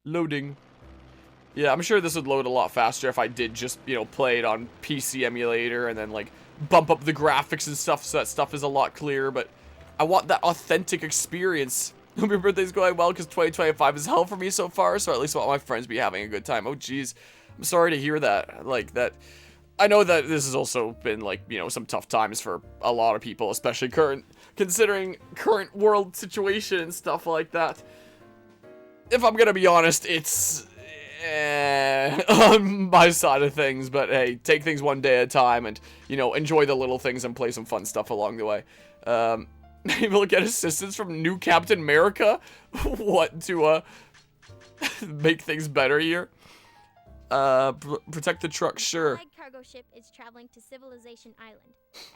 Loading. Yeah, I'm sure this would load a lot faster if I did just, you know, play it on PC emulator and then, like, bump up the graphics and stuff so that stuff is a lot clearer, but I want that authentic experience. Hope your birthday's going well, because 2025 is hell for me so far, so at least I want my friends to be having a good time. Oh, jeez. I'm sorry to hear that. Like, that... I know that this has also been, like, you know, some tough times for a lot of people, especially considering current world situation and stuff like that. If I'm gonna be honest, it's... on my side of things, but hey, take things one day at a time and, you know, enjoy the little things and play some fun stuff along the way. Maybe we'll get assistance from new Captain America? What, to, make things better here? Protect the truck, sure. The cargo ship is traveling to Civilization Island.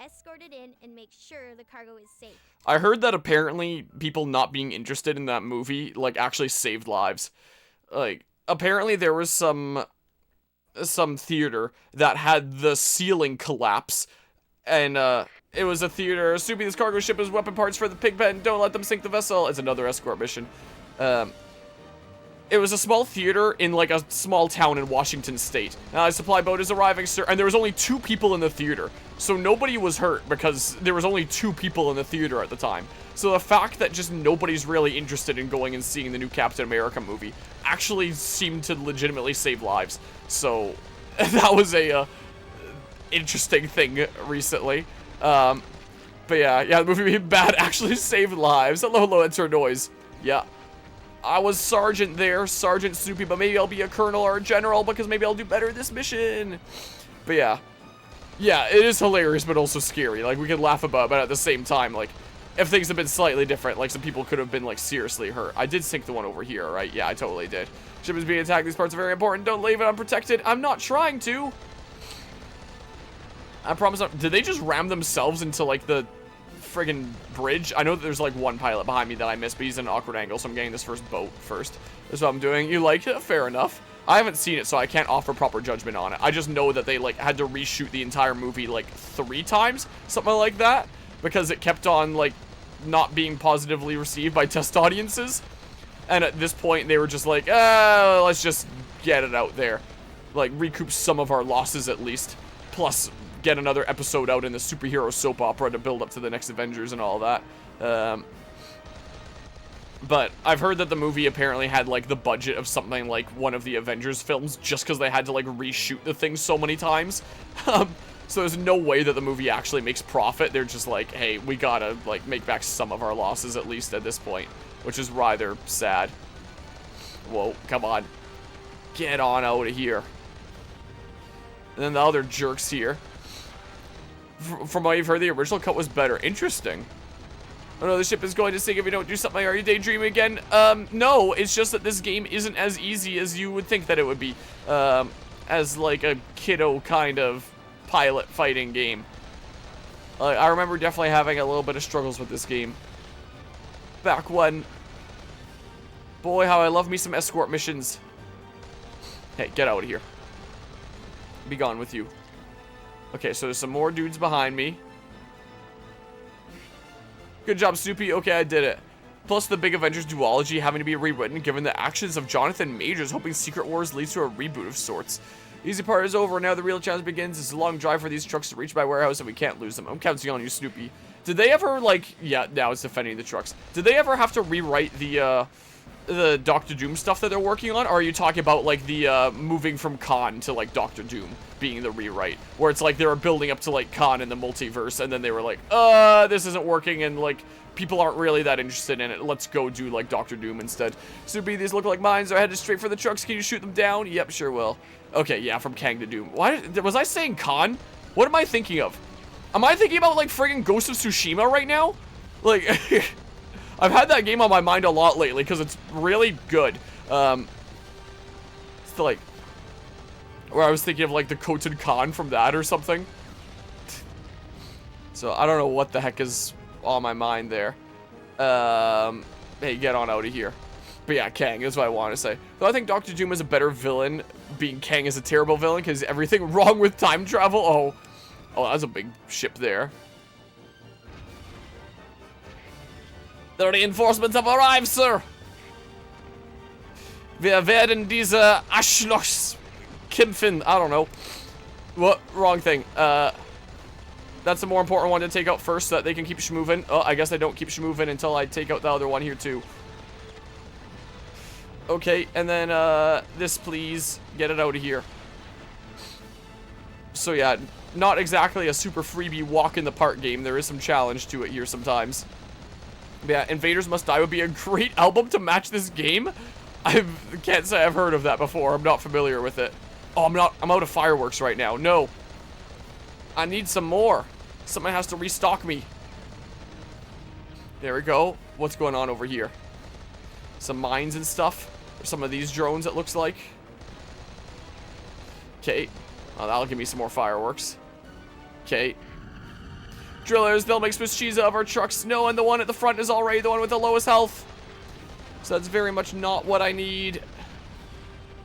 Escort it in and make sure the cargo is safe. I heard that apparently people not being interested in that movie, like, actually saved lives. Like, apparently there was some theater that had the ceiling collapse, and it was a theater. Snoopy, this cargo ship is weapon parts for the pig pen. Don't let them sink the vessel. It's another escort mission. It was a small theater in, like, a small town in Washington State. A supply boat is arriving, sir, and there was only 2 people in the theater. So nobody was hurt because there was only 2 people in the theater at the time. So the fact that just nobody's really interested in going and seeing the new Captain America movie actually seemed to legitimately save lives. So that was a interesting thing recently. But yeah, the movie being bad actually saved lives. Hello, enter noise. Yeah. I was Sergeant there, Sergeant Snoopy, but maybe I'll be a Colonel or a General because maybe I'll do better this mission. But yeah. Yeah, it is hilarious, but also scary. Like, we can laugh about it, but at the same time, like, if things had been slightly different, like, some people could have been, like, seriously hurt. I did sink the one over here, right? Yeah, I totally did. Ship is being attacked. These parts are very important. Don't leave it unprotected. I'm not trying to. I promise not. Did they just ram themselves into, like, the friggin' bridge? I know that there's, like, one pilot behind me that I missed, but he's in an awkward angle, so I'm getting this first boat first. That's what I'm doing. You like it? Fair enough. I haven't seen it, so I can't offer proper judgment on it. I just know that they, like, had to reshoot the entire movie, like, 3 times, something like that, because it kept on, like, not being positively received by test audiences. And at this point, they were just like, let's just get it out there. Like, recoup some of our losses at least. Plus, get another episode out in the superhero soap opera to build up to the next Avengers and all that. But I've heard that the movie apparently had, like, the budget of something like one of the Avengers films just because they had to, like, reshoot the thing so many times. So there's no way that the movie actually makes profit. They're just like, hey, we gotta, like, make back some of our losses at least at this point, which is rather sad. Whoa, come on. Get on out of here. And then the other jerks here. From what you've heard, the original cut was better. Interesting. Oh no, the ship is going to sink if you don't do something. Are you daydreaming again? No, it's just that this game isn't as easy as you would think that it would be. As, like, a kiddo kind of pilot fighting game. I remember definitely having a little bit of struggles with this game. Back when... Boy, how I love me some escort missions. Hey, get out of here. Be gone with you. Okay, so there's some more dudes behind me. Good job, Snoopy. Okay, I did it. Plus the big Avengers duology having to be rewritten given the actions of Jonathan Majors, hoping Secret Wars leads to a reboot of sorts. The easy part is over. Now the real challenge begins. It's a long drive for these trucks to reach my warehouse and we can't lose them. I'm counting on you, Snoopy. Did they ever, like... Yeah, now it's defending the trucks. Did they ever have to rewrite the Doctor Doom stuff that they're working on? Or are you talking about, like, the, moving from Khan to, like, Doctor Doom being the rewrite? Where it's like they were building up to, like, Khan in the multiverse, and then they were like, this isn't working, and, like, people aren't really that interested in it. Let's go do, like, Doctor Doom instead. Snoopy, these look like mines. They're headed straight for the trucks. Can you shoot them down? Yep, sure will. Okay, yeah, from Kang to Doom. Why was I saying Khan? What am I thinking of? Am I thinking about, like, friggin' Ghost of Tsushima right now? Like... I've had that game on my mind a lot lately because it's really good. It's like where I was thinking of like the Koten Khan from that or something. So I don't know what the heck is on my mind there. Hey, get on out of here. But yeah, Kang is what I want to say. Though I think Doctor Doom is a better villain, being Kang is a terrible villain because everything wrong with time travel. Oh, that's a big ship there. The reinforcements have arrived, sir. Wir werden diese Arschlochs kämpfen. I don't know. What? Wrong thing. That's the more important one to take out first so that they can keep schmoving. Oh, I guess I don't keep schmoving until I take out the other one here too. Okay, and then this please. Get it out of here. So yeah, not exactly a super freebie walk in the park game. There is some challenge to it here sometimes. But yeah, Invaders Must Die would be a great album to match this game. I can't say I've heard of that before. I'm not familiar with it. Oh, I'm out of fireworks right now. No. I need some more. Someone has to restock me. There we go. What's going on over here? Some mines and stuff. Or some of these drones, it looks like. Okay. Oh, that'll give me some more fireworks. Okay. Drillers, they'll make Swiss cheese out of our trucks. No, and the one at the front is already the one with the lowest health. So that's very much not what I need.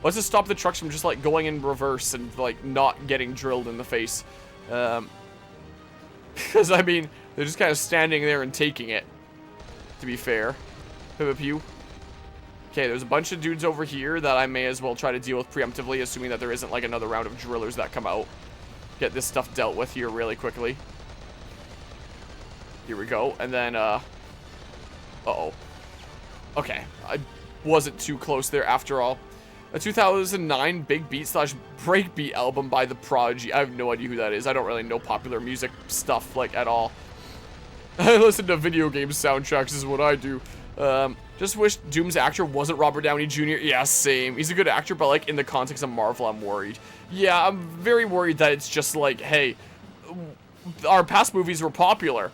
Let's just stop the trucks from just, like, going in reverse and, like, not getting drilled in the face. Because, I mean, they're just kind of standing there and taking it, to be fair. Pew. Okay, there's a bunch of dudes over here that I may as well try to deal with preemptively, assuming that there isn't, like, another round of drillers that come out. Get this stuff dealt with here really quickly. Here we go, and then, uh-oh. Okay, I wasn't too close there after all. A 2009 big beat / breakbeat album by The Prodigy. I have no idea who that is. I don't really know popular music stuff, like, at all. I listen to video game soundtracks is what I do. Just wish Doom's actor wasn't Robert Downey Jr. Yeah, same. He's a good actor, but, like, in the context of Marvel, I'm worried. Yeah, I'm very worried that it's just like, hey, our past movies were popular.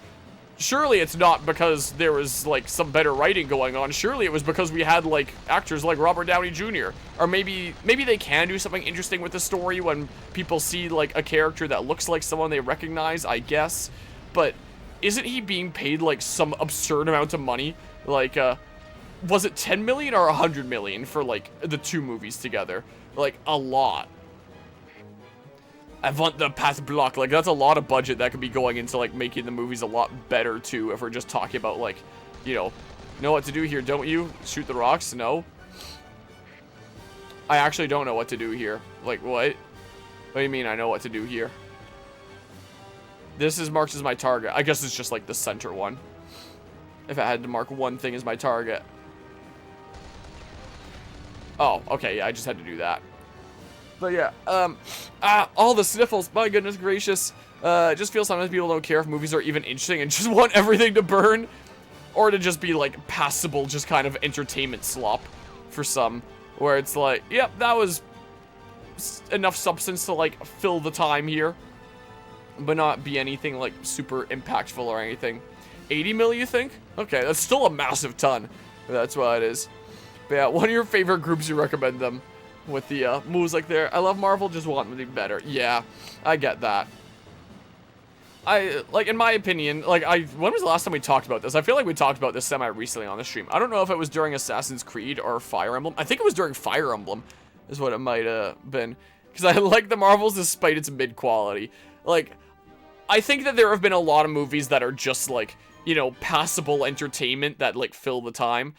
Surely it's not because there was, like, some better writing going on. Surely it was because we had, like, actors like Robert Downey Jr. Or maybe they can do something interesting with the story when people see, like, a character that looks like someone they recognize, I guess. But isn't he being paid, like, some absurd amount of money? Like, was it 10 million or 100 million for, like, the two movies together? Like, a lot. I want the path block. Like, that's a lot of budget that could be going into, like, making the movies a lot better, too, if we're just talking about, like, you know what to do here, don't you? Shoot the rocks? No. I actually don't know what to do here. Like, what? What do you mean I know what to do here? This is marked as my target. I guess it's just, like, the center one. If I had to mark one thing as my target. Oh, okay, yeah, I just had to do that. But yeah, all the sniffles, my goodness gracious. It just feels sometimes people don't care if movies are even interesting and just want everything to burn. Or to just be, like, passable, just kind of entertainment slop for some. Where it's like, yep, that was enough substance to, like, fill the time here. But not be anything, like, super impactful or anything. 80 mil, you think? Okay, that's still a massive ton. That's what it is. But yeah, one of your favorite groups, you recommend them. With the moves like there. I love Marvel, just want them to be better. Yeah, I get that. Like, in my opinion, like, when was the last time we talked about this? I feel like we talked about this semi-recently on the stream. I don't know if it was during Assassin's Creed or Fire Emblem. I think it was during Fire Emblem, is what it might have been. Because I like the Marvels despite its mid-quality. Like, I think that there have been a lot of movies that are just, like, you know, passable entertainment that, like, fill the time.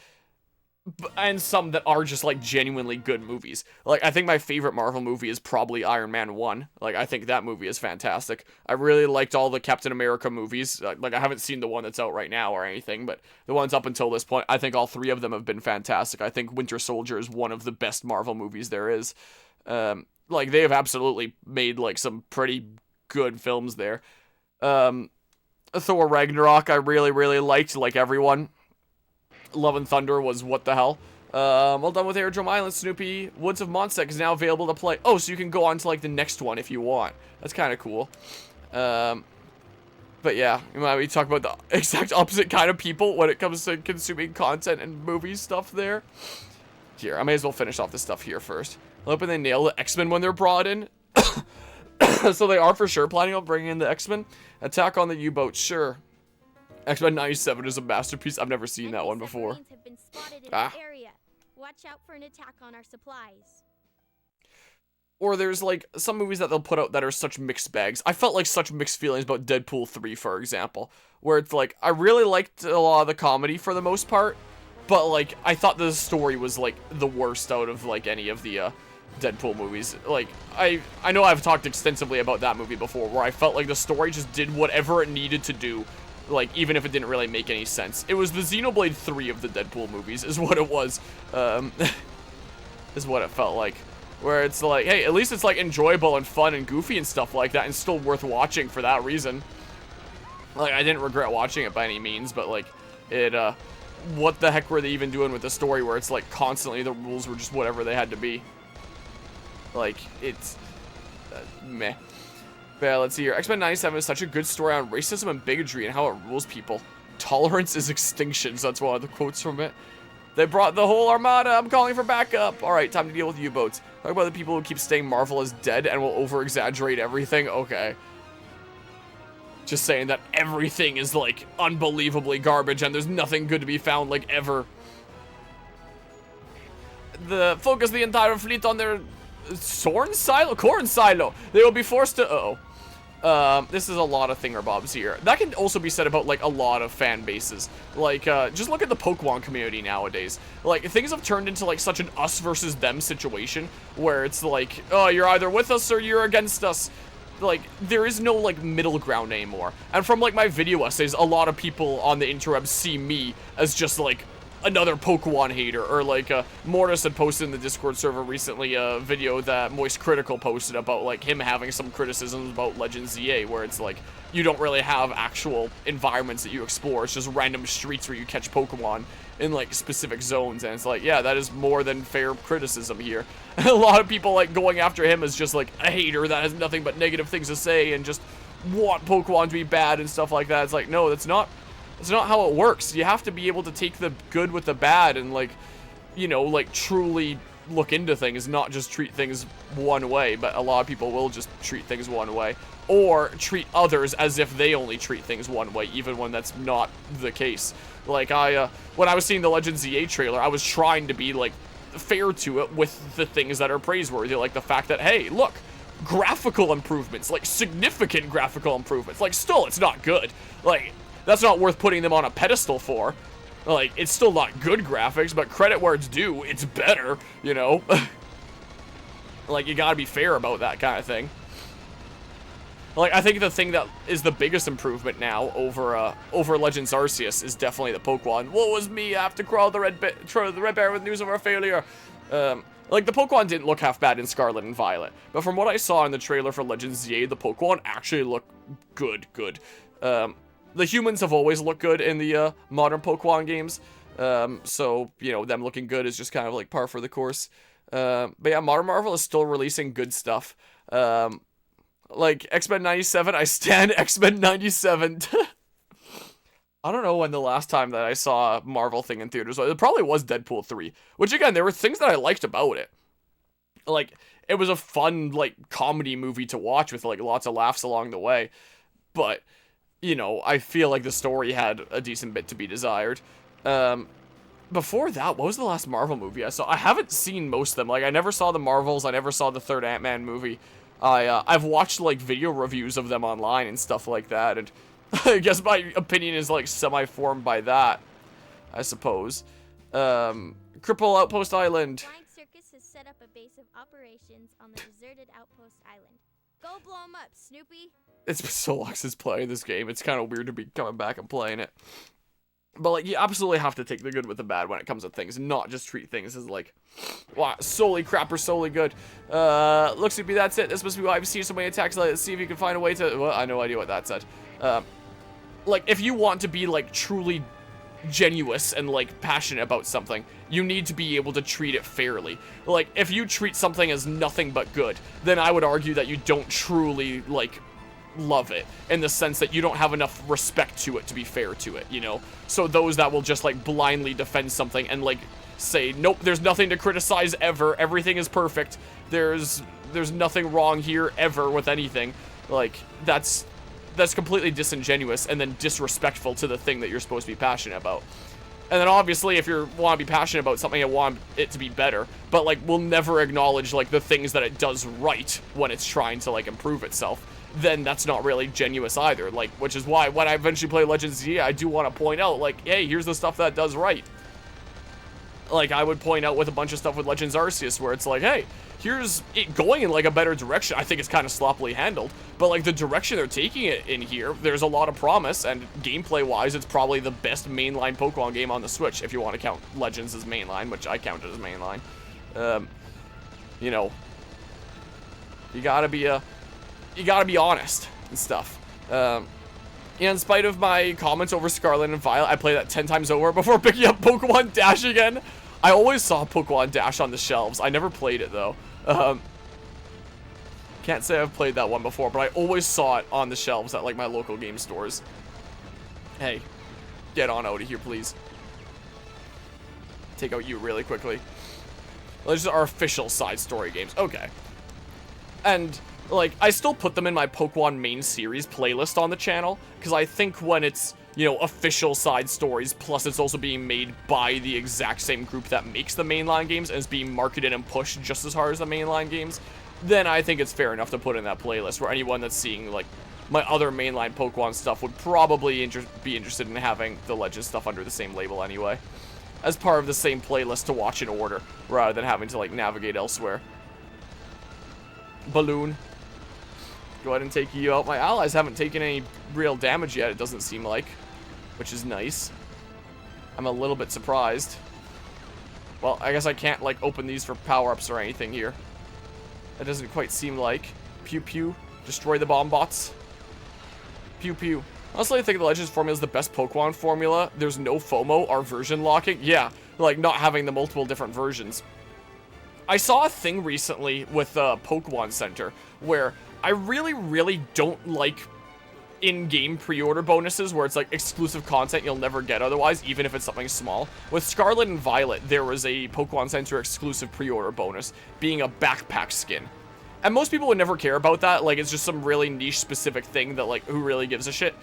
And some that are just, like, genuinely good movies. Like, I think my favorite Marvel movie is probably Iron Man 1. Like, I think that movie is fantastic. I really liked all the Captain America movies. Like, I haven't seen the one that's out right now or anything, but the ones up until this point, I think all three of them have been fantastic. I think Winter Soldier is one of the best Marvel movies there is. Like, they have absolutely made, like, some pretty good films there. Thor Ragnarok, I really, really liked, like everyone. Love and Thunder was what the hell. Well done with Aerodrome Island, Snoopy. Woods of Mondstadt is now available to play. Oh, so you can go on to, like, the next one if you want. That's kind of cool. But yeah, we talk about the exact opposite kind of people when it comes to consuming content and movie stuff there. Here, I may as well finish off this stuff here first. I'm hoping they nail the X-Men when they're brought in. So they are for sure planning on bringing in the X-Men. Attack on the U-boat, sure. X-Men 97 is a masterpiece. I've never seen that one before. Have been spotted in the area. Watch out for an attack on our supplies. Or there's, like, some movies that they'll put out that are such mixed bags. I felt like such mixed feelings about Deadpool 3, for example. Where it's like, I really liked a lot of the comedy for the most part. But, like, I thought the story was, like, the worst out of, like, any of the, Deadpool movies. Like, I know I've talked extensively about that movie before, where I felt like the story just did whatever it needed to do, like, even if it didn't really make any sense. It was the Xenoblade 3 of the Deadpool movies, is what it was. Is what it felt like. Where it's like, hey, at least it's, like, enjoyable and fun and goofy and stuff like that, and still worth watching for that reason. Like, I didn't regret watching it by any means, but, like, it, what the heck were they even doing with the story where it's, like, constantly the rules were just whatever they had to be? Like, it's, meh. But yeah, let's see here. X-Men 97 is such a good story on racism and bigotry and how it rules people. Tolerance is extinction, so that's one of the quotes from it. They brought the whole armada. I'm calling for backup. All right, time to deal with U-boats. Talk about the people who keep saying Marvel is dead and will over-exaggerate everything. Okay. Just saying that everything is, like, unbelievably garbage and there's nothing good to be found, like, ever. Focus the entire fleet on their corn silo. They will be forced to, this is a lot of thingerbobs here. That can also be said about, like, a lot of fan bases. Like, just look at the Pokemon community nowadays. Like, things have turned into, like, such an us versus them situation, where it's like, oh, you're either with us or you're against us. Like, there is no, like, middle ground anymore. And from, like, my video essays, a lot of people on the interwebs see me as just, like, another Pokemon hater. Or, like, Mortis had posted in the Discord server recently a video that Moist Critical posted about, like, him having some criticisms about Legends ZA, where it's like, you don't really have actual environments that you explore. It's just random streets where you catch Pokemon in, like, specific zones. And it's like, yeah, that is more than fair criticism here. A lot of people, like, going after him as just, like, a hater that has nothing but negative things to say and just want Pokemon to be bad and stuff like that. It's like, no, that's not how it works. You have to be able to take the good with the bad and, like, you know, like, truly look into things, not just treat things one way. But a lot of people will just treat things one way, or treat others as if they only treat things one way, even when that's not the case. Like, when I was seeing the Legends ZA trailer, I was trying to be, like, fair to it with the things that are praiseworthy, like the fact that, hey, look, graphical improvements, like, significant graphical improvements. Like, still, it's not good. Like, that's not worth putting them on a pedestal for. Like, it's still not good graphics, but credit where it's due, it's better, you know? Like, you gotta be fair about that kind of thing. Like, I think the thing that is the biggest improvement now over Legends Arceus is definitely the Pokemon. Woe was me, I have to crawl the red bear with news of our failure. Like, the Pokemon didn't look half bad in Scarlet and Violet, but from what I saw in the trailer for Legends ZA, the Pokemon actually look good. The humans have always looked good in the modern Pokemon games, so, you know, them looking good is just kind of like par for the course. But yeah, Modern Marvel is still releasing good stuff. Like, X-Men 97, I stand X-Men 97. I don't know when the last time that I saw a Marvel thing in theaters was. It probably was Deadpool 3, which, again, there were things that I liked about it. Like, it was a fun, like, comedy movie to watch with, like, lots of laughs along the way. But, you know, I feel like the story had a decent bit to be desired. Before that, what was the last Marvel movie I saw? I haven't seen most of them. Like, I never saw the Marvels. I never saw the third Ant-Man movie. I've watched, like, video reviews of them online and stuff like that, and I guess my opinion is, like, semi-formed by that, I suppose. Cripple Outpost Island. Flying Circus has set up a base of operations on the deserted Outpost Island. Go blow 'em up, Snoopy! It's been so long since playing this game, it's kind of weird to be coming back and playing it. But, like, you absolutely have to take the good with the bad when it comes to things, not just treat things as, like, wow, solely crap or solely good. Looks to be that's it. This must be why I've seen so many attacks. Let's see if you can find a way to, well, I have no idea what that said. Like, if you want to be, like, truly genuine and, like, passionate about something, you need to be able to treat it fairly. Like, if you treat something as nothing but good, then I would argue that you don't truly, like, love it, in the sense that you don't have enough respect to it to be fair to it, you know? So those that will just, like, blindly defend something and, like, say, nope, there's nothing to criticize ever, everything is perfect, there's nothing wrong here ever with anything, like, that's completely disingenuous and then disrespectful to the thing that you're supposed to be passionate about. And then obviously, if you want to be passionate about something and want it to be better, but, like, we'll never acknowledge, like, the things that it does right when it's trying to, like, improve itself, then that's not really genuine either. Like, which is why when I eventually play Legends Z, I do want to point out, like, hey, here's the stuff that does right. like I would point out with a bunch of stuff with Legends Arceus, where it's like, hey, here's it going in like a better direction. I think it's kind of sloppily handled, but like the direction they're taking it in here, there's a lot of promise, and gameplay wise, it's probably the best mainline Pokemon game on the Switch, if you want to count Legends as mainline, which I count it as mainline. You know, you gotta be honest and stuff. In spite of my comments over Scarlet and Violet, I played that 10 times over before picking up Pokemon Dash again. I always saw Pokemon Dash on the shelves. I never played it, though. Can't say I've played that one before, but I always saw it on the shelves at, like, my local game stores. Hey, get on out of here, please. Take out you really quickly. Those are official side story games. Okay. And, like, I still put them in my Pokemon main series playlist on the channel, because I think when it's, you know, official side stories, plus it's also being made by the exact same group that makes the mainline games, and is being marketed and pushed just as hard as the mainline games, then I think it's fair enough to put in that playlist, where anyone that's seeing, like, my other mainline Pokemon stuff would probably be interested in having the Legends stuff under the same label anyway, as part of the same playlist to watch in order, rather than having to, like, navigate elsewhere. Balloon. Go ahead and take you out. My allies haven't taken any real damage yet, it doesn't seem like, which is nice. I'm a little bit surprised. Well, I guess I can't, like, open these for power-ups or anything here. That doesn't quite seem like. Pew pew. Destroy the bomb bots. Pew pew. Honestly, I think the Legends formula is the best Pokemon formula. There's no FOMO or version locking. Yeah, like not having the multiple different versions. I saw a thing recently with Pokemon Center where I really don't like in-game pre-order bonuses where it's like exclusive content you'll never get otherwise, even if it's something small. With Scarlet and Violet, there was a Pokemon Center exclusive pre-order bonus, being a backpack skin. And most people would never care about that, like it's just some really niche specific thing that like, who really gives a shit?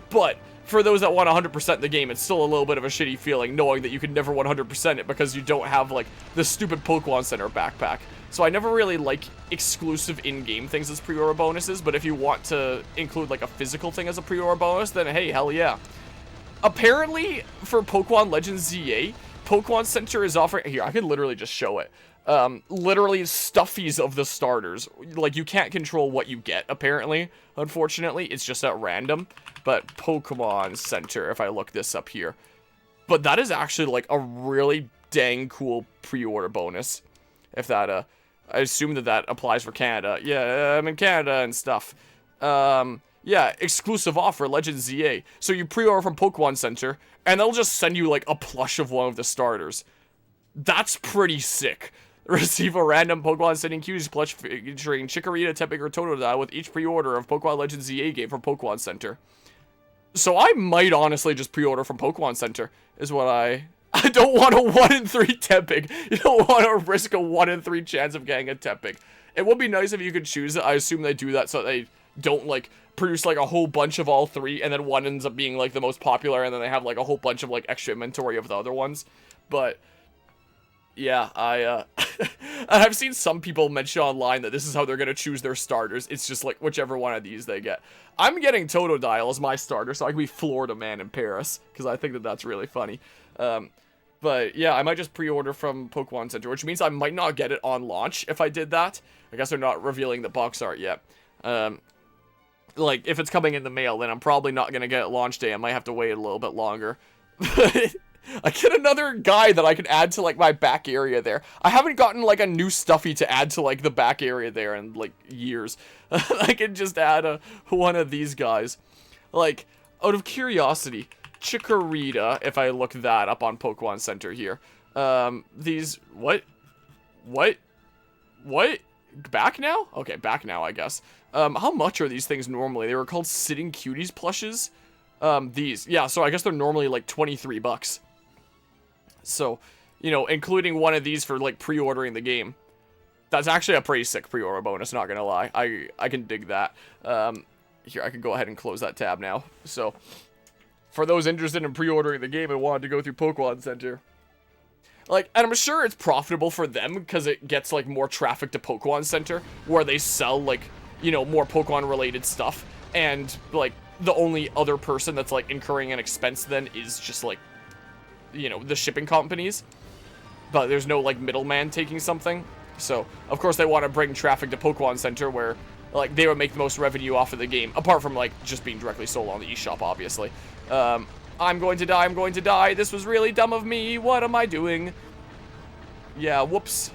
But for those that want 100% the game, it's still a little bit of a shitty feeling knowing that you can never 100% it because you don't have like the stupid Pokemon Center backpack. So I never really like exclusive in-game things as pre-order bonuses, but if you want to include like a physical thing as a pre-order bonus, then hey, hell yeah. Apparently, for Pokemon Legends ZA, Pokemon Center is offering... Here, I could literally just show it. Literally stuffies of the starters. Like, you can't control what you get, apparently. Unfortunately, it's just at random. But Pokemon Center, if I look this up here. But that is actually, like, a really dang cool pre-order bonus. If that, I assume that that applies for Canada. Yeah, I'm in Canada and stuff. Yeah, exclusive offer, Legends ZA. So you pre-order from Pokemon Center, and they'll just send you, like, a plush of one of the starters. That's pretty sick. Receive a random Pokemon Sending Cues plush featuring Chikorita, Tepig, or Totodile with each pre-order of Pokemon Legends ZA game from Pokemon Center. So I might honestly just pre-order from Pokemon Center, is what I don't want a 1 in 3 Tepig. You don't want to risk a 1 in 3 chance of getting a Tepig. It would be nice if you could choose it. I assume they do that so they don't, like, produce, like, a whole bunch of all 3, and then one ends up being, like, the most popular, and then they have, like, a whole bunch of, like, extra inventory of the other ones. But yeah, I've seen some people mention online that this is how they're gonna choose their starters. It's just, like, whichever one of these they get. I'm getting Totodile as my starter, so I can be Florida Man in Paris, because I think that that's really funny. But yeah, I might just pre-order from Pokemon Center, which means I might not get it on launch if I did that. I guess they're not revealing the box art yet. Like, if it's coming in the mail, then I'm probably not gonna get it launch day. I might have to wait a little bit longer. I get another guy that I can add to, like, my back area there. I haven't gotten, like, a new Stuffy to add to, like, the back area there in, like, years. I can just add one of these guys. Like, out of curiosity, Chikorita, if I look that up on Pokemon Center here. These... What? Back now? Okay, back now, I guess. How much are these things normally? They were called Sitting Cuties plushes. These. Yeah, so I guess they're normally, like, 23 bucks. So, you know, including one of these for, like, pre-ordering the game. That's actually a pretty sick pre-order bonus, not gonna lie. I can dig that. Here, I can go ahead and close that tab now. So, for those interested in pre-ordering the game and wanted to go through Pokemon Center. Like, and I'm sure it's profitable for them because it gets, like, more traffic to Pokemon Center, where they sell, like, you know, more Pokemon-related stuff. And, like, the only other person that's, like, incurring an expense then is just, like, you know, the shipping companies. but there's no, like, middleman taking something. So, of course, they want to bring traffic to Pokemon Center where, like, they would make the most revenue off of the game, apart from, like, just being directly sold on the eShop, obviously. I'm going to die, I'm going to die. This was really dumb of me. What am I doing? Yeah, whoops.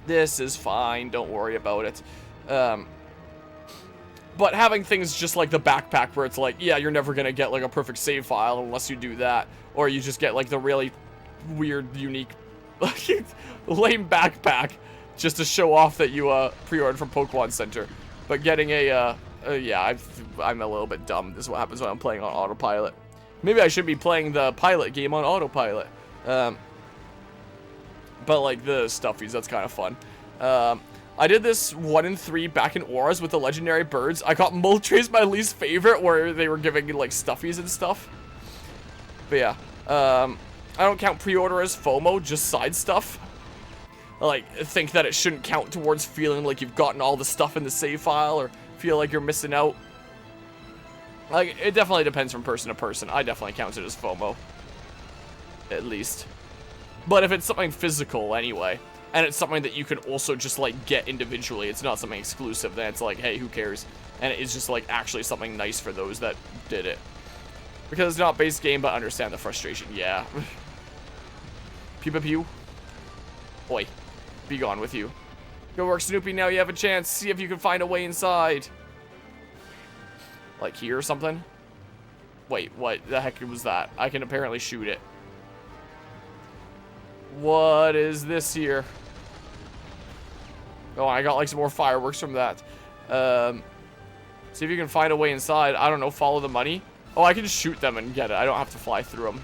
This is fine. Don't worry about it. But having things just like the backpack where it's like, yeah, you're never going to get, like, a perfect save file unless you do that. Or you just get, like, the really weird, unique, lame backpack just to show off that you pre-ordered from Pokemon Center. But getting a, yeah, I'm a little bit dumb. This is what happens when I'm playing on autopilot. Maybe I should be playing the pilot game on autopilot. But like the stuffies, that's kind of fun. I did this 1 in 3 back in Auras with the legendary birds. I got Moltres my least favorite, where they were giving like stuffies and stuff. But yeah, I don't count pre-order as FOMO, just side stuff. I, like, think that it shouldn't count towards feeling like you've gotten all the stuff in the save file or feel like you're missing out. Like, it definitely depends from person to person. I definitely count it as FOMO. At least. But if it's something physical anyway, and it's something that you can also just, like, get individually, it's not something exclusive, then it's like, hey, who cares? And it's just, like, actually something nice for those that did it. Because it's not base game, but understand the frustration. Yeah. Pew pew pew. Oi. Be gone with you. Go work, Snoopy, now you have a chance. See if you can find a way inside. Like here or something? Wait, what the heck was that? I can apparently shoot it. What is this here? Oh, I got like some more fireworks from that. See if you can find a way inside. I don't know, follow the money. Oh, I can just shoot them and get it. I don't have to fly through them.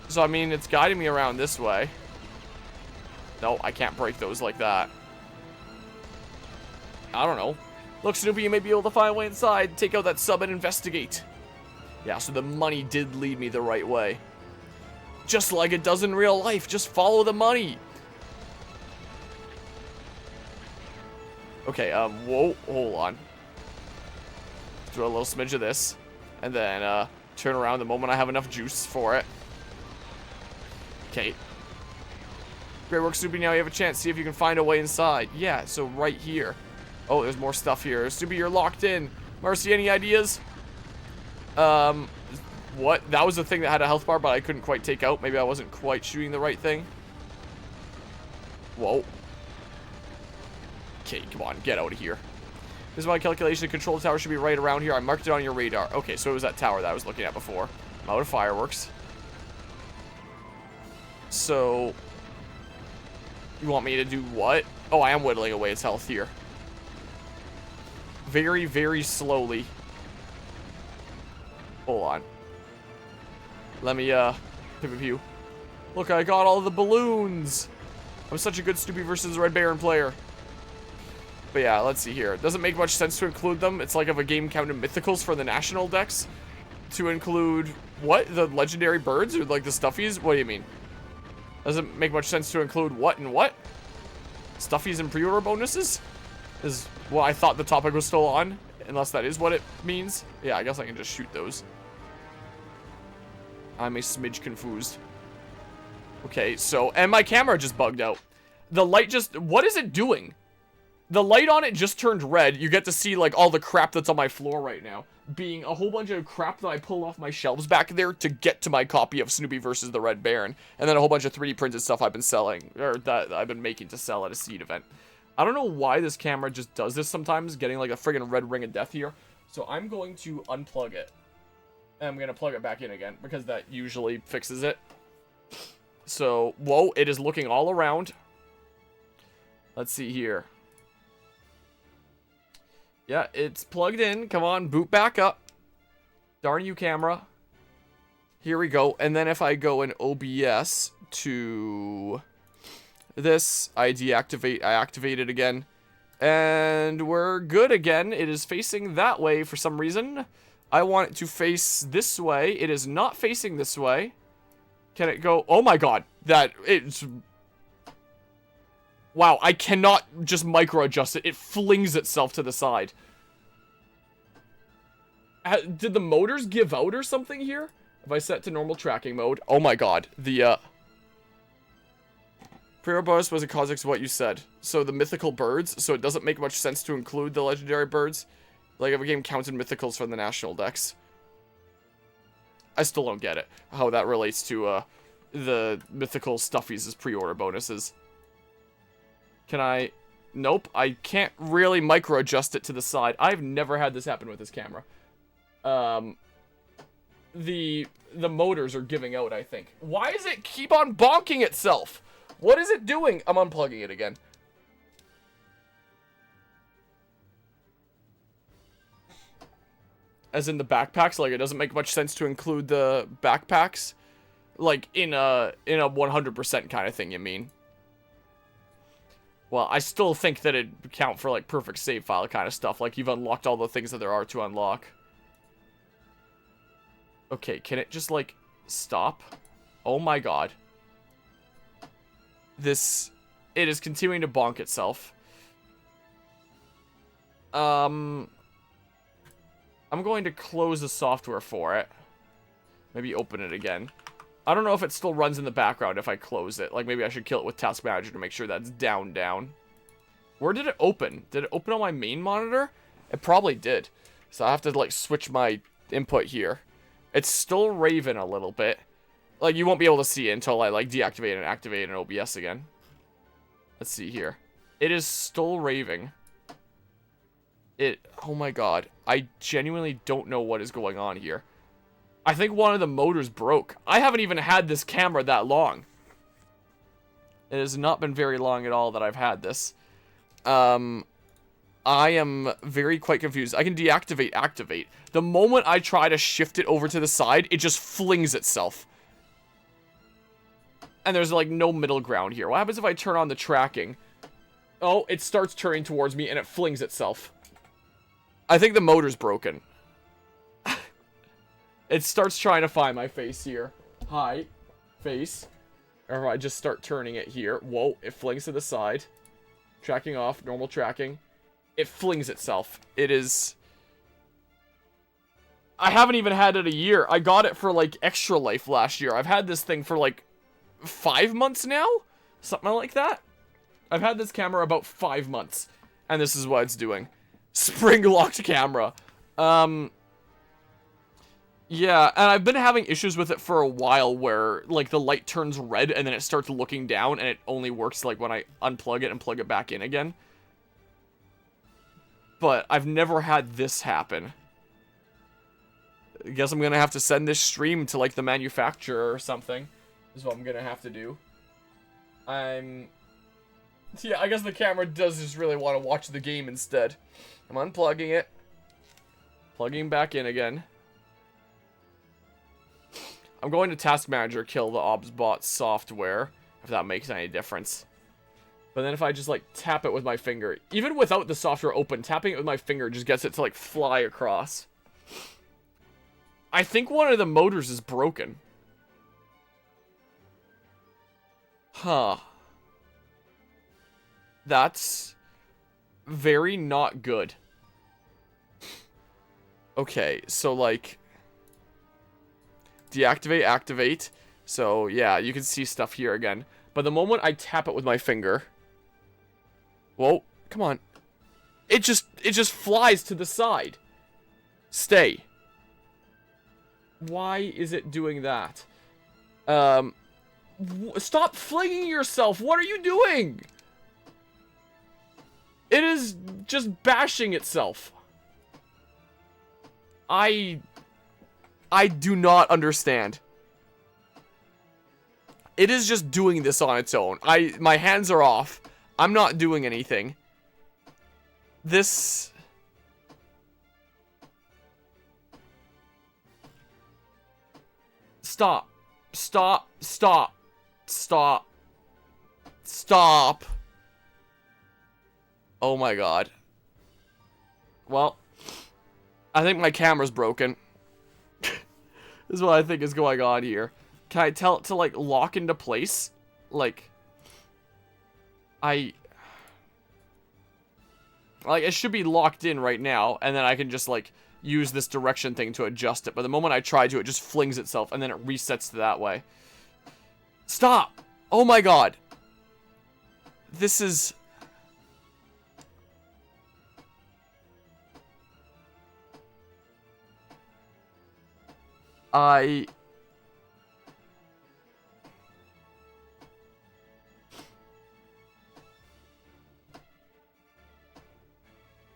So, I mean, it's guiding me around this way. No, I can't break those like that. I don't know. Look, Snoopy, you may be able to find a way inside. Take out that sub and investigate. Yeah, so the money did lead me the right way. Just like it does in real life. Just follow the money. Okay, whoa, hold on. Do a little smidge of this. And then, turn around the moment I have enough juice for it. Okay. Great work, Snoopy. Now you have a chance. See if you can find a way inside. Yeah, so right here. Oh, there's more stuff here. Snoopy, you're locked in. Marcy, any ideas? What? That was the thing that had a health bar, but I couldn't quite take out. Maybe I wasn't quite shooting the right thing. Whoa. Okay, come on. Get out of here. This is my calculation. The control tower should be right around here. I marked it on your radar. Okay, so it was that tower that I was looking at before. I'm out of fireworks. So, you want me to do what? Oh, I am whittling away its health here. Very, very slowly. Hold on. Let me, pew. Look, I got all the balloons. I'm such a good Snoopy versus Red Baron player. But yeah, let's see here. It doesn't make much sense to include them. It's like if a game counted mythicals for the national decks. To include, what? The legendary birds or like the stuffies? What do you mean? Doesn't make much sense to include what and what? Stuffies and pre-order bonuses? Is what I thought the topic was still on. Unless that is what it means. Yeah, I guess I can just shoot those. I'm a smidge confused. Okay, so, and my camera just bugged out. The light just, what is it doing? The light on it just turned red. You get to see, like, all the crap that's on my floor right now. Being a whole bunch of crap that I pulled off my shelves back there to get to my copy of Snoopy versus the Red Baron. And then a whole bunch of 3D printed stuff I've been selling, or that I've been making to sell at a seed event. I don't know why this camera just does this sometimes, getting like a friggin' red ring of death here. So I'm going to unplug it. And I'm going to plug it back in again, because that usually fixes it. So, whoa, it is looking all around. Let's see here. Yeah, it's plugged in. Come on, boot back up. Darn you, camera. Here we go. And then if I go in OBS to this, I activate it again. And we're good again. It is facing that way for some reason. I want it to face this way. It is not facing this way. Can it go? Oh my god. It's... Wow, I cannot just micro adjust it. It flings itself to the side. Did the motors give out or something here? If I set to normal tracking mode, oh my god, the, pre-order bonus was a context of what you said. So the mythical birds, so it doesn't make much sense to include the legendary birds. Like if a game counted mythicals from the national decks. I still don't get it, how that relates to, the mythical stuffies as pre-order bonuses. Can I... Nope, I can't really micro-adjust it to the side. I've never had this happen with this camera. The motors are giving out, I think. Why does it keep on bonking itself? What is it doing? I'm unplugging it again. As in the backpacks, like it doesn't make much sense to include the backpacks. Like in a 100% kind of thing, you mean? Well, I still think that it'd count for like perfect save file kind of stuff. Like you've unlocked all the things that there are to unlock. Okay, can it just like stop? Oh my god. It is continuing to bonk itself. I'm going to close the software for it. Maybe open it again. I don't know if it still runs in the background if I close it. Like, maybe I should kill it with Task Manager to make sure that's down. Where did it open? Did it open on my main monitor? It probably did. So I have to, like, switch my input here. It's still raving a little bit. Like, you won't be able to see it until I, like, deactivate and activate an OBS again. Let's see here. It is still raving. Oh my god. I genuinely don't know what is going on here. I think one of the motors broke. I haven't even had this camera that long. It has not been very long at all that I've had this. I am quite confused. I can deactivate, activate. The moment I try to shift it over to the side, it just flings itself. And there's like no middle ground here. What happens if I turn on the tracking? Oh, it starts turning towards me and it flings itself. I think the motor's broken. It starts trying to find my face here. Hi. Face. Or I just start turning it here. Whoa, it flings to the side. Tracking off, normal tracking. It flings itself. It is... I haven't even had it a year. I got it for, like, Extra Life last year. I've had this thing for, like, 5 months now? Something like that. I've had this camera about 5 months. And this is what it's doing. Spring-locked camera. Yeah, and I've been having issues with it for a while where, like, the light turns red and then it starts looking down and it only works, like, when I unplug it and plug it back in again. But I've never had this happen. I guess I'm gonna have to send this stream to, like, the manufacturer or something. Is what I'm gonna have to do. Yeah, I guess the camera does just really want to watch the game instead. I'm unplugging it. Plugging back in again. I'm going to Task Manager, kill the OBSBot software, if that makes any difference. But then if I just, like, tap it with my finger, even without the software open, tapping it with my finger just gets it to, like, fly across. I think one of the motors is broken. Huh. That's very not good. Okay, so, like... Deactivate, activate. So, yeah, you can see stuff here again. But the moment I tap it with my finger... Whoa, come on. It just flies to the side. Stay. Why is it doing that? Stop flinging yourself. What are you doing? It is just bashing itself. I do not understand. It is just doing this on its own. My hands are off. I'm not doing anything. This... Stop. Stop. Stop. Stop. Stop. Oh my god. Well, I think my camera's broken. This is what I think is going on here. Can I tell it to, like, lock into place? Like, it should be locked in right now, and then I can just, like, use this direction thing to adjust it. But the moment I try to, it just flings itself, and then it resets to that way. Stop! Oh my god. This is...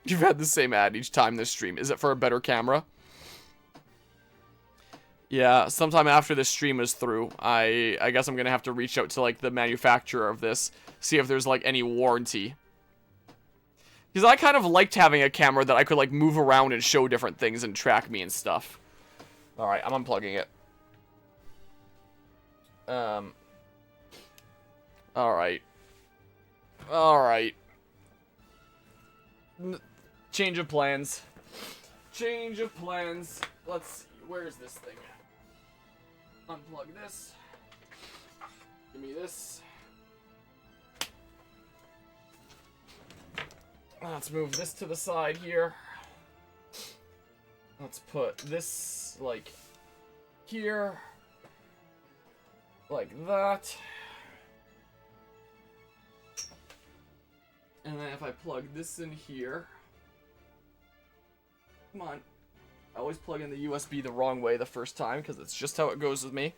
You've had the same ad each time this stream. Is it for a better camera? Yeah, sometime after this stream is through, I guess I'm gonna have to reach out to, like, the manufacturer of this, see if there's, like, any warranty. Because I kind of liked having a camera that I could, like, move around and show different things and track me and stuff. Alright, I'm unplugging it. Alright. Alright. Change of plans. Change of plans. Let's see. Where is this thing at? Unplug this. Give me this. Let's move this to the side here. Let's put this, like, here. Like that. And then if I plug this in here... Come on. I always plug in the USB the wrong way the first time, because it's just how it goes with me.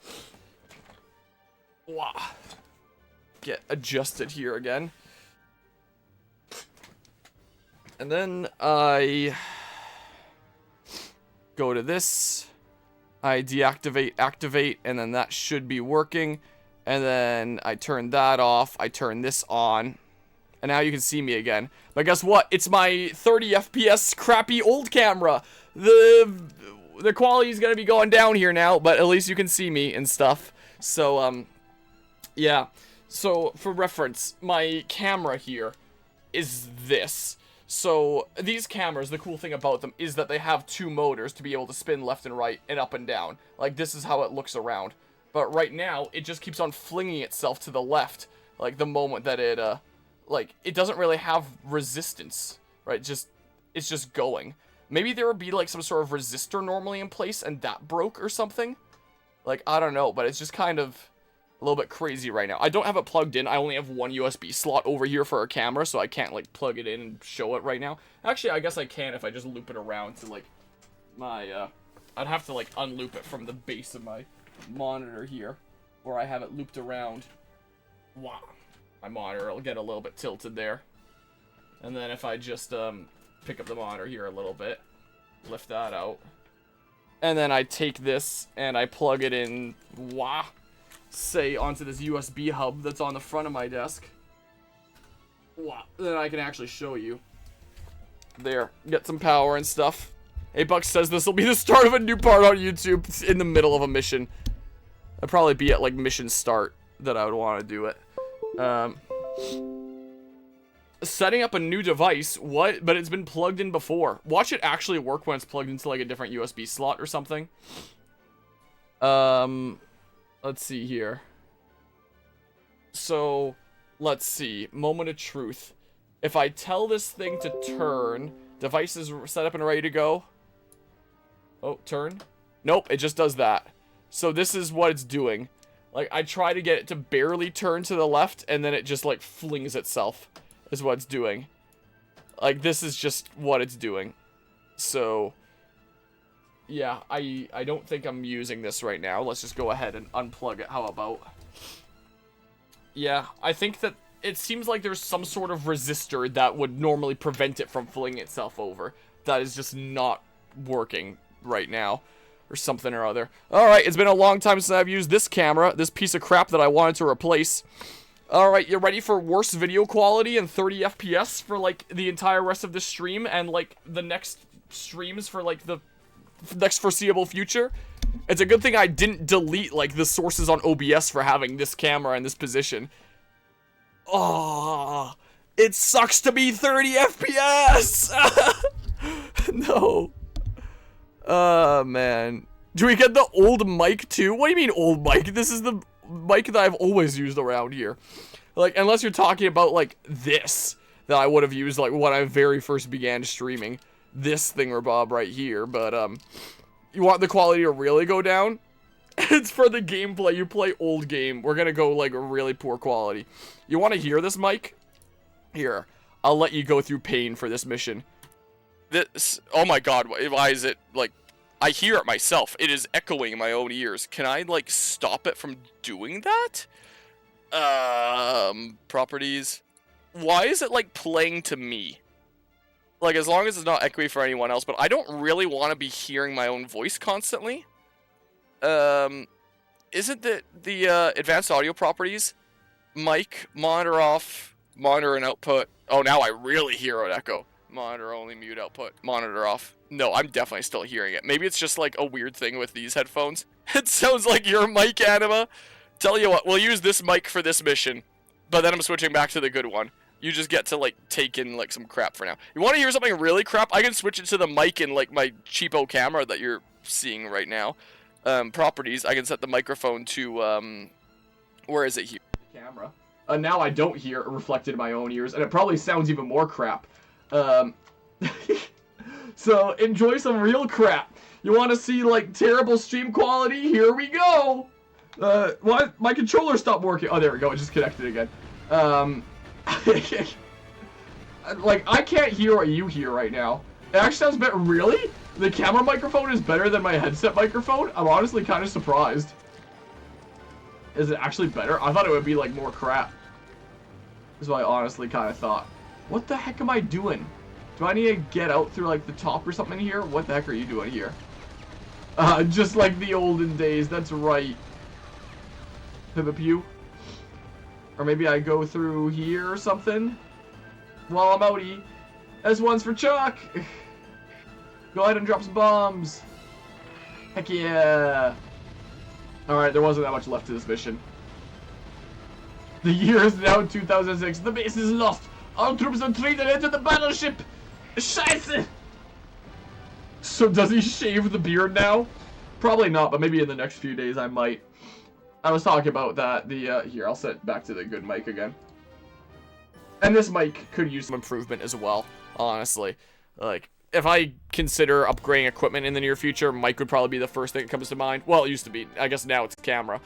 Wow. Get adjusted here again. And then I go to this. I deactivate, activate, and then that should be working. And then I turn that off. I turn this on. And now you can see me again. But guess what? It's my 30 FPS crappy old camera. The quality's gonna be going down here now, but at least you can see me and stuff. So, yeah. So, for reference, my camera here is this. So, these cameras, the cool thing about them is that they have two motors to be able to spin left and right and up and down. Like, this is how it looks around. But right now, it just keeps on flinging itself to the left. Like, the moment that it, like, it doesn't really have resistance, right? It's just going. Maybe there would be, like, some sort of resistor normally in place and that broke or something. Like, I don't know, but it's just kind of a little bit crazy right now. I don't have it plugged in. I only have one USB slot over here for a camera, so I can't, like, plug it in and show it right now. Actually, I guess I can if I just loop it around to, like, my, I'd have to, like, unloop it from the base of my monitor here, where I have it looped around. Wow. My monitor will get a little bit tilted there. And then if I just, pick up the monitor here a little bit, lift that out. And then I take this and I plug it in, say, onto this USB hub that's on the front of my desk. Then I can actually show you. There, get some power and stuff. 8 says this will be the start of a new part on YouTube. It's in the middle of a mission. I'd probably be at, like, mission start that I would want to do it. Setting up a new device, what? But it's been plugged in before. Watch it actually work when it's plugged into, like, a different USB slot or something. Let's see here. So, let's see. Moment of truth. If I tell this thing to turn, device is set up and ready to go. Oh, turn. Nope, it just does that. So this is what it's doing. Like, I try to get it to barely turn to the left, and then it just, like, flings itself, is what it's doing. Like, this is just what it's doing. So, yeah, I don't think I'm using this right now. Let's just go ahead and unplug it. How about? Yeah, I think that it seems like there's some sort of resistor that would normally prevent it from flinging itself over. That is just not working right now. Or something or other. Alright, it's been a long time since I've used this camera, this piece of crap that I wanted to replace. Alright, you ready for worse video quality and 30 FPS for, like, the entire rest of this stream and, like, the next streams for, like, the next foreseeable future? It's a good thing I didn't delete, like, the sources on OBS for having this camera in this position. Oh, it sucks to be 30 FPS! No. Man. Do we get the old mic too? What do you mean old mic? This is the mic that I've always used around here. Like, unless you're talking about, like, this that I would have used, like, when I very first began streaming. this thingamabob right here, but, you want the quality to really go down? It's for the gameplay. You play old game. We're gonna go, like, really poor quality. You want to hear this, Mike? Here. I'll let you go through pain for this mission. This... Oh my god, why is it, like... I hear it myself. It is echoing in my own ears. Can I, like, stop it from doing that? Properties. Why is it, like, playing to me? Like, as long as it's not echoey for anyone else, but I don't really want to be hearing my own voice constantly. Isn't the advanced audio properties? Mic, monitor off, monitor and output. Oh, now I really hear an echo. Monitor only, mute output, monitor off. No, I'm definitely still hearing it. Maybe it's just like a weird thing with these headphones. It sounds like your mic, Anima. Tell you what, we'll use this mic for this mission, but then I'm switching back to the good one. You just get to, like, take in, like, some crap for now. You want to hear something really crap? I can switch it to the mic in, like, my cheapo camera that you're seeing right now. Properties, I can set the microphone to, where is it here? Camera. Now I don't hear it reflected in my own ears, and it probably sounds even more crap. So, enjoy some real crap. You want to see, like, terrible stream quality? Here we go! What? My controller stopped working. Oh, there we go. It just connected again. Like, I can't hear what you hear right now. It actually sounds better. Really? The camera microphone is better than my headset microphone? I'm honestly kind of surprised. Is it actually better? I thought it would be, like, more crap. Is what I honestly kind of thought. What the heck am I doing? Do I need to get out through, like, the top or something here? What the heck are you doing here? Just like the olden days. That's right. Pew. Or maybe I go through here or something. While I'm outie. This one's for Chuck. Go ahead and drop some bombs. Heck yeah. Alright, there wasn't that much left to this mission. The year is now 2006. The base is lost. All troops have retreated into the battleship. Scheiße. So does he shave the beard now? Probably not, but maybe in the next few days I might. I was talking about that. Here, I'll set back to the good mic again. And this mic could use some improvement as well, honestly. Like, if I consider upgrading equipment in the near future, mic would probably be the first thing that comes to mind. Well, it used to be. I guess now it's camera.